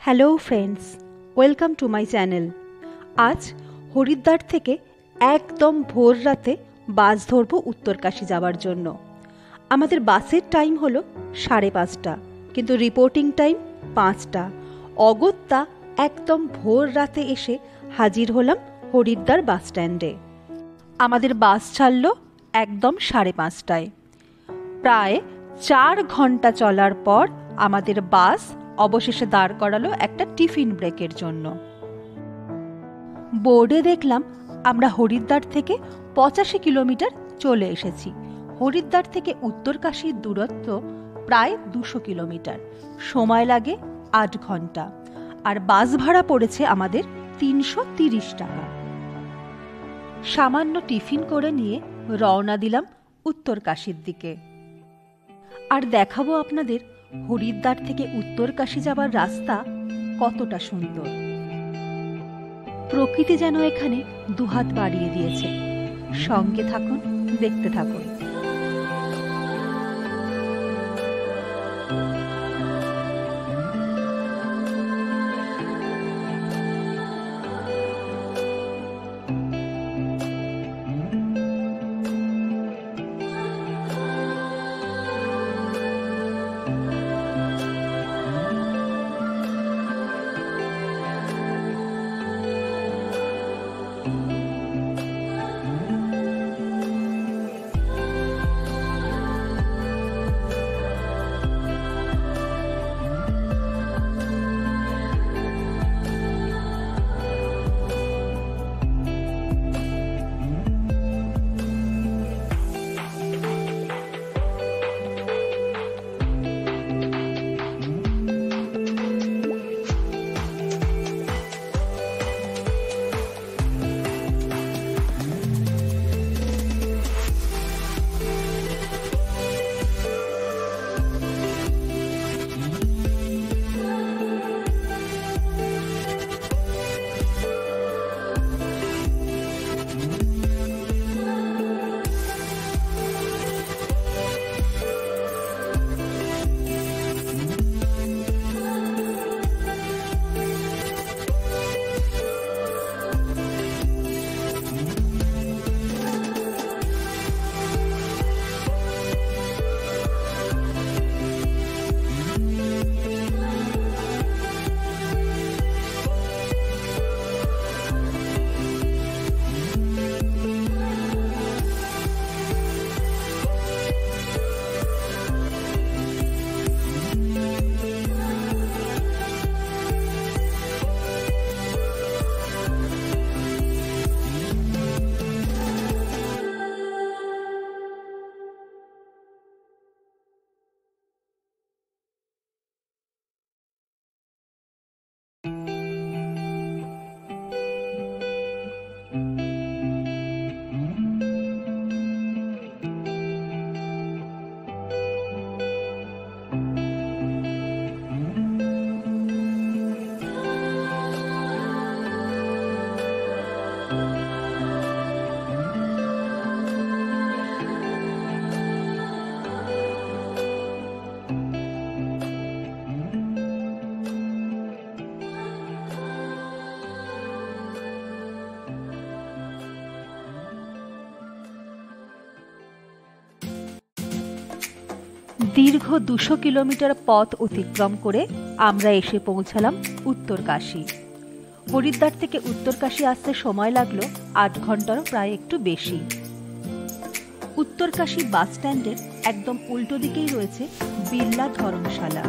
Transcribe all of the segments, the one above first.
Hello friends, welcome to my channel. আজ হরিদ্বার থেকে একদম ভোর রাতে বাস ধরবো উত্তরকাশী যাওয়ার জন্য। আমাদের বাসের টাইম হলো 5:30, কিন্তু রিপোর্টিং টাইম 5টা। অগত্যা একদম ভোর রাতে এসে হাজির হলাম হরিদ্বার বাস স্ট্যান্ডে। আমাদের বাস ছাড়লো একদম 5:30টায়। প্রায় 4 ঘন্টা চলার পর আমাদের বাস অবশেষে দাঁড় করালো একটা টিফিন ব্রেকের জন্য। বোর্ডে দেখলাম আমরা হরিদ্বার থেকে 85 কিলোমিটার চলে এসেছি। হরিদ্বার থেকে উত্তরকাশীর দূরত্ব প্রায় 200 কিলোমিটার, সময় লাগে 8 ঘন্টা, আর বাস ভাড়া পড়েছে আমাদের 330 টাকা। সামান্য টিফিন করে নিয়ে রওনা দিলাম উত্তরকাশীর দিকে। আর দেখাবো আপনাদের হরিদ্বার থেকে উত্তরকাশী যাবার রাস্তা কতটা সুন্দর। প্রকৃতি যেন এখানে দুহাত বাড়িয়ে দিয়েছে। সঙ্গে থাকুন, দেখতে থাকুন। দীর্ঘ 200 কিলোমিটার পথ অতিক্রম করে আমরা এসে পৌঁছালাম উত্তরকাশী। হরিদ্বার থেকে উত্তরকাশী আসতে সময় লাগলো 8 ঘন্টারও প্রায় একটু বেশি। উত্তরকাশী বাস স্ট্যান্ডের একদম উল্টো দিকেই রয়েছে বিড়লা ধর্মশালা।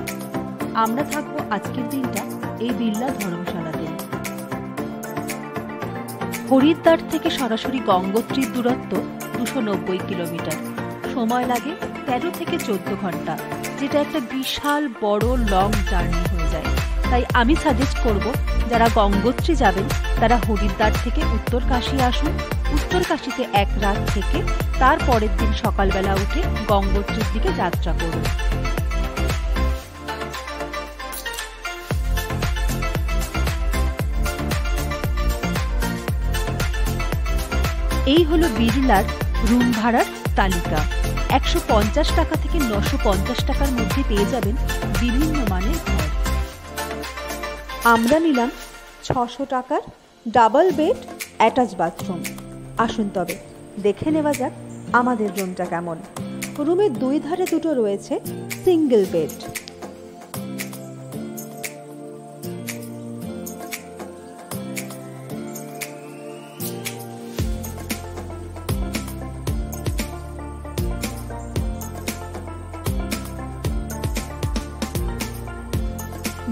আমরা থাকবো আজকের দিনটা এই বিড়লা ধর্মশালাতে। হরিদ্বার থেকে সরাসরি গঙ্গোত্রীর দূরত্ব 290 কিলোমিটার, সময় লাগে 13 থেকে 14 ঘন্টা, যেটা একটা বিশাল বড় লং জার্নি হয়ে যায়। তাই আমি সাজেস্ট করব, যারা গঙ্গোত্রী যাবেন তারা হরিদ্বার থেকে উত্তরকাশী আসুন। উত্তরকাশীতে 1 রাত থেকে তার পরের দিন সকালবেলা উঠে গঙ্গোত্রীর দিকে যাত্রা করুন। এই হলো বিড়লার রুম ভাড়ার তালিকা। 150 টাকা থেকে 950 টাকার মধ্যে পেয়ে যাবেন বিভিন্ন মানের ঘর। আমরা নিলাম 600 টাকার ডাবল বেড অ্যাটাচ বাথরুম। আসুন তবে দেখে নেওয়া যাক আমাদের রুমটা কেমন। রুমের দুই ধারে দুটো রয়েছে সিঙ্গেল বেড।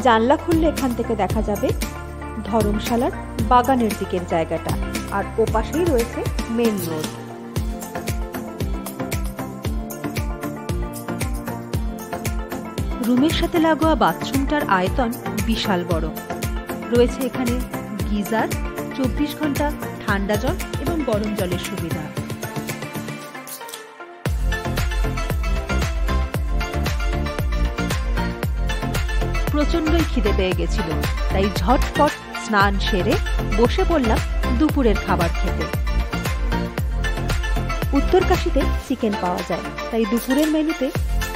জানলা খুললে এখান থেকে দেখা যাবে ধর্মশালার বাগানের দিকের জায়গাটা, আর ওপাশেই রয়েছে মেন রোড। রুমের সাথে লাগোয়া বাথরুমটার আয়তন বিশাল বড়। রয়েছে এখানে গিজার, 24 ঘন্টা ঠান্ডা জল এবং গরম জলের সুবিধা। প্রচন্ডই খিদে পেয়ে গেছিল, তাই ঝটপট স্নান সেরে বসে পড়লাম দুপুরের খাবার খেতে। উত্তরকাশীতে চিকেন পাওয়া যায়, তাই দুপুরের মেনুতে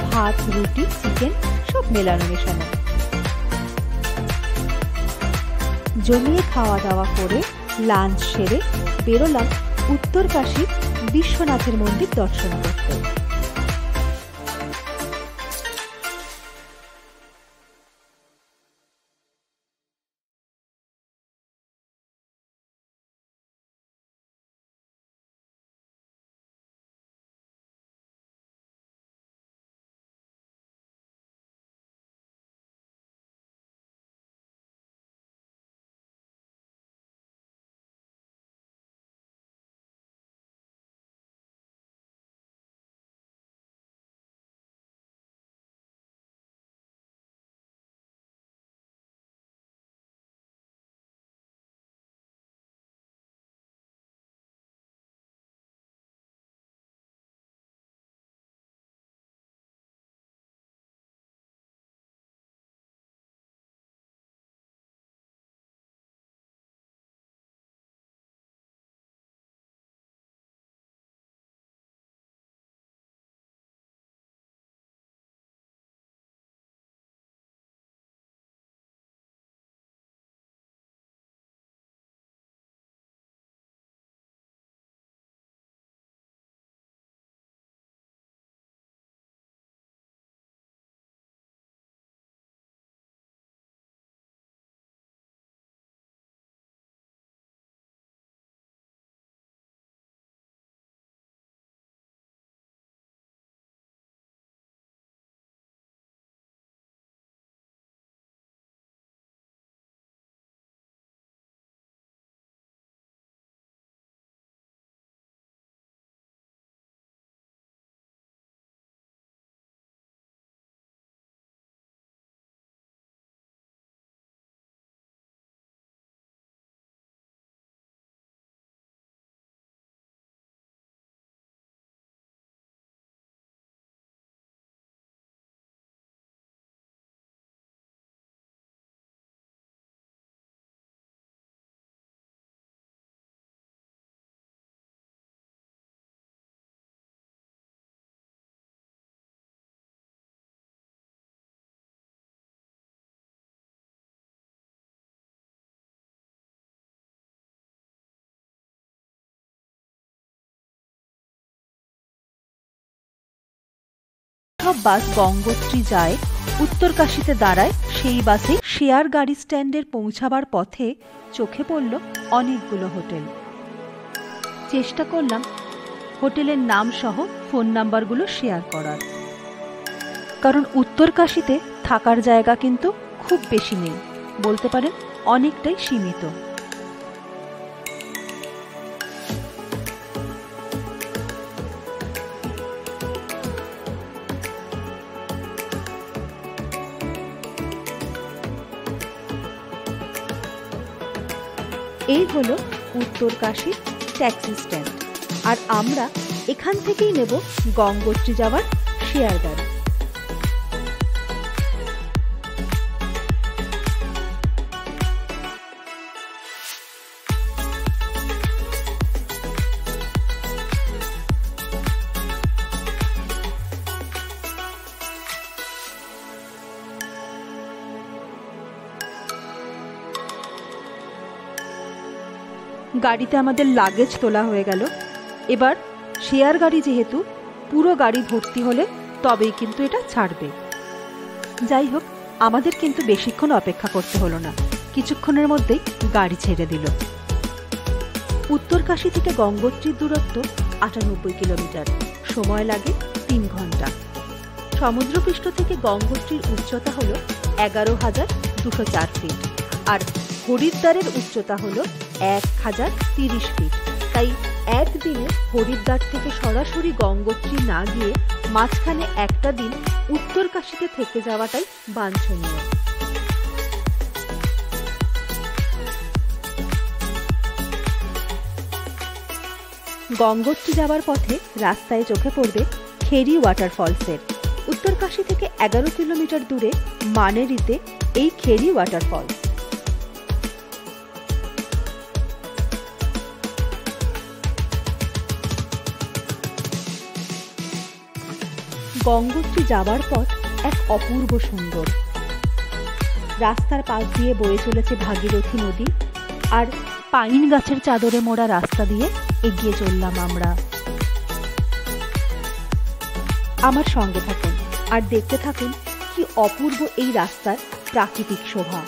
ভাত, রুটি, চিকেন সব মেলানো মেশানো। জমিয়ে খাওয়া দাওয়া করে লাঞ্চ সেরে বেরোলাম উত্তরকাশী বিশ্বনাথের মন্দির দর্শন করতে। সব বাস গঙ্গোত্রী যায়, উত্তরকাশীতে দাঁড়ায়। সেই বাসে শেয়ার গাড়ি স্ট্যান্ডের পৌঁছাবার পথে চোখে পড়ল অনেকগুলো হোটেল। চেষ্টা করলাম হোটেলের নাম সহ ফোন নাম্বারগুলো শেয়ার করার, কারণ উত্তরকাশীতে থাকার জায়গা কিন্তু খুব বেশি নেই, বলতে পারেন অনেকটাই সীমিত। এই হলো উত্তরকাশী ট্যাক্সি স্ট্যান্ড, আর আমরা এখান থেকেই নেব গঙ্গোত্রী যাওয়ার শেয়ার গাড়ি। গাড়িতে আমাদের লাগেজ তোলা হয়ে গেল। এবার শেয়ার গাড়ি যেহেতু, পুরো গাড়ি ভর্তি হলে তবেই কিন্তু এটা ছাড়বে। যাই হোক, আমাদের কিন্তু বেশিক্ষণ অপেক্ষা করতে হলো না, কিছুক্ষণের মধ্যেই গাড়ি ছেড়ে দিল। উত্তরকাশী থেকে গঙ্গোত্রীর দূরত্ব ৯৮ কিলোমিটার, সময় লাগে ৩ ঘন্টা। সমুদ্রপৃষ্ঠ থেকে গঙ্গোত্রীর উচ্চতা হল ১১,২০৪ ফিট, আর হরিদ্বারের উচ্চতা হল ১,০৩০ ফিট। তাই একদিনে হরিদ্বার থেকে সরাসরি গঙ্গোত্রী না গিয়ে মাঝখানে একটা দিন উত্তরকাশীতে থেকে যাওয়াটাই বাঞ্ছনীয়। গঙ্গোত্রী যাওয়ার পথে রাস্তায় চোখে পড়বে খেরি ওয়াটারফলসের। উত্তরকাশী থেকে ১১ কিলোমিটার দূরে মানেরিতে এই খেরি ওয়াটারফলস। গঙ্গোত্রী যাওয়ার পথ এক অপূর্ব সুন্দর। রাস্তার পাশ দিয়ে বয়ে চলেছে ভাগীরথী নদী, আর পাইন গাছের চাদরে মোড়া রাস্তা দিয়ে এগিয়ে চললাম আমরা। আমার সঙ্গে থাকুন আর দেখতে থাকুন কি অপূর্ব এই রাস্তার প্রাকৃতিক শোভা।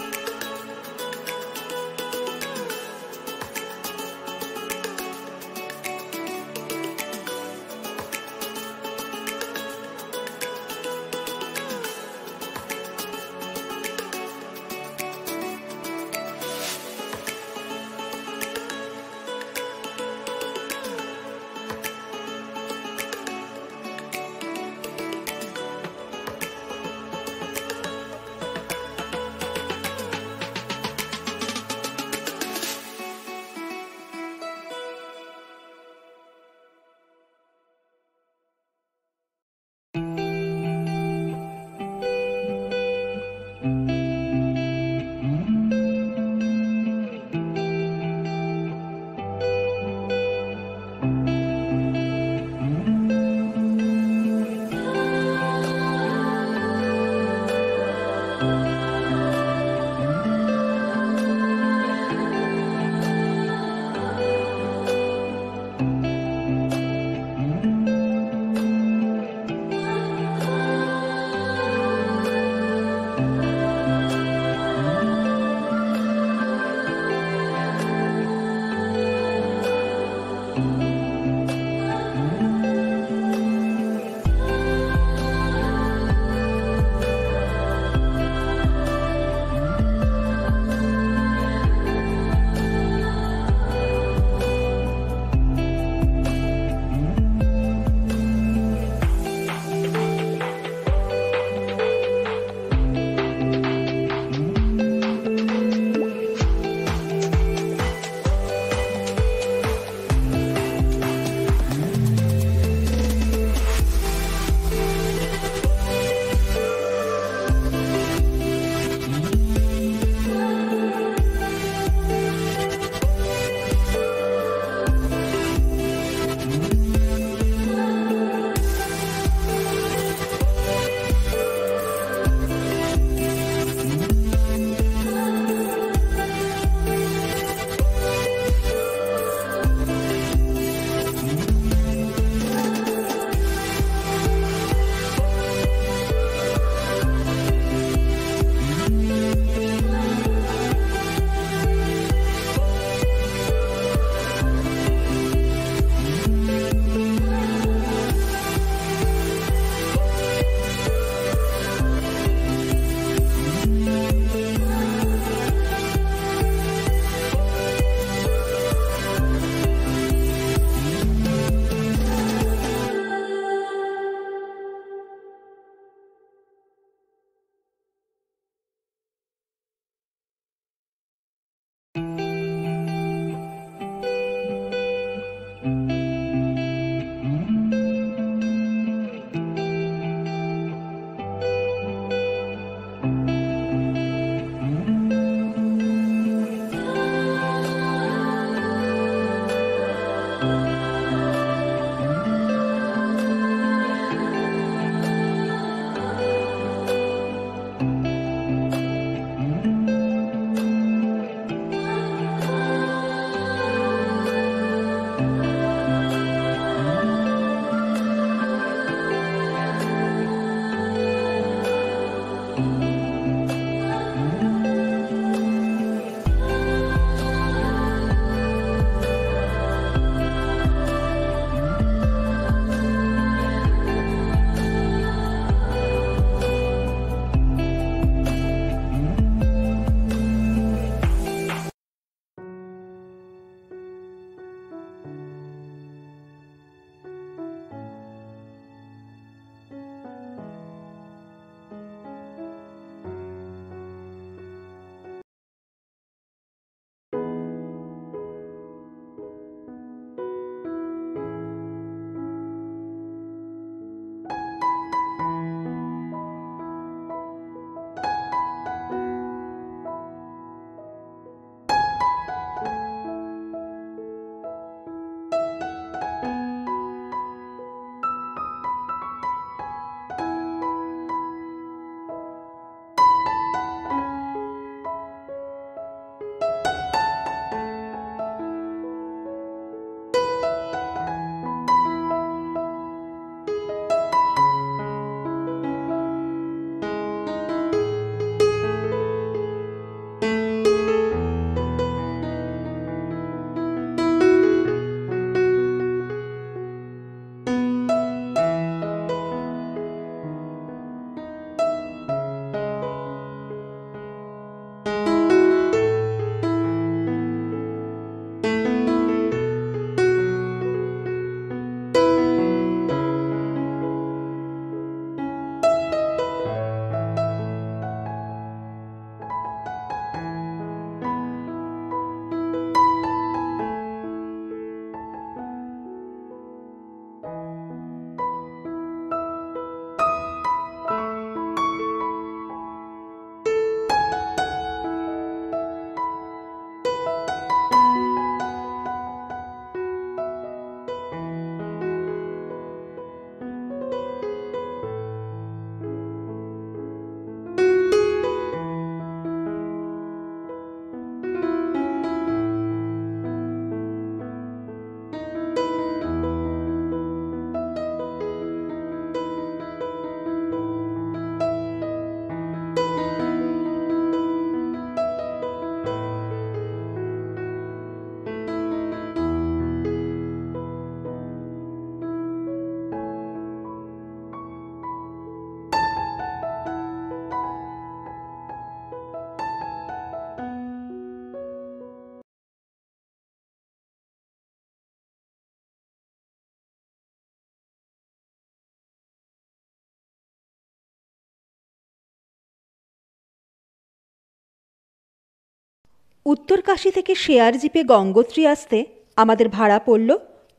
উত্তরকাশী থেকে শেয়ার জিপে গঙ্গোত্রী আসতে আমাদের ভাড়া পড়ল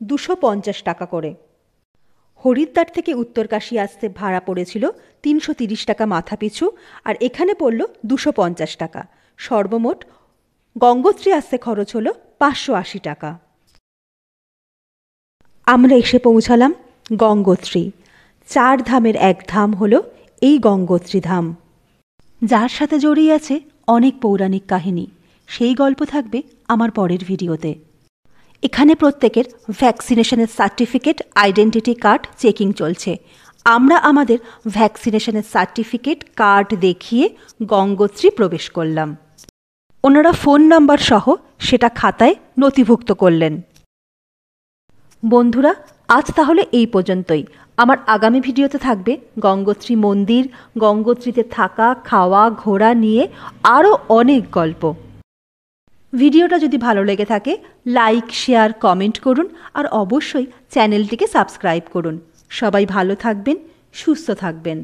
250 টাকা করে। হরিদ্বার থেকে উত্তরকাশী আসতে ভাড়া পড়েছিল 330 টাকা মাথাপিছু, আর এখানে পড়ল 250 টাকা। সর্বমোট গঙ্গোত্রী আসতে খরচ হলো 580 টাকা। আমরা এসে পৌঁছালাম গঙ্গোত্রী। 4 ধামের এক ধাম হলো এই গঙ্গোত্রী ধাম, যার সাথে জড়িয়ে আছে অনেক পৌরাণিক কাহিনী। সেই গল্প থাকবে আমার পরের ভিডিওতে। এখানে প্রত্যেকের ভ্যাকসিনেশনের সার্টিফিকেট, আইডেন্টিটি কার্ড চেকিং চলছে। আমরা আমাদের ভ্যাকসিনেশনের সার্টিফিকেট কার্ড দেখিয়ে গঙ্গোত্রী প্রবেশ করলাম। ওনারা ফোন নাম্বার সহ সেটা খাতায় নথিভুক্ত করলেন। বন্ধুরা, আজ তাহলে এই পর্যন্তই। আমার আগামী ভিডিওতে থাকবে গঙ্গোত্রী মন্দির, গঙ্গোত্রীতে থাকা, খাওয়া, ঘোরা নিয়ে আরও অনেক গল্প। ভিডিওটা যদি ভালো লেগে থাকে লাইক, শেয়ার, কমেন্ট করুন, আর অবশ্যই চ্যানেলটিকে সাবস্ক্রাইব করুন। সবাই ভালো থাকবেন, সুস্থ থাকবেন।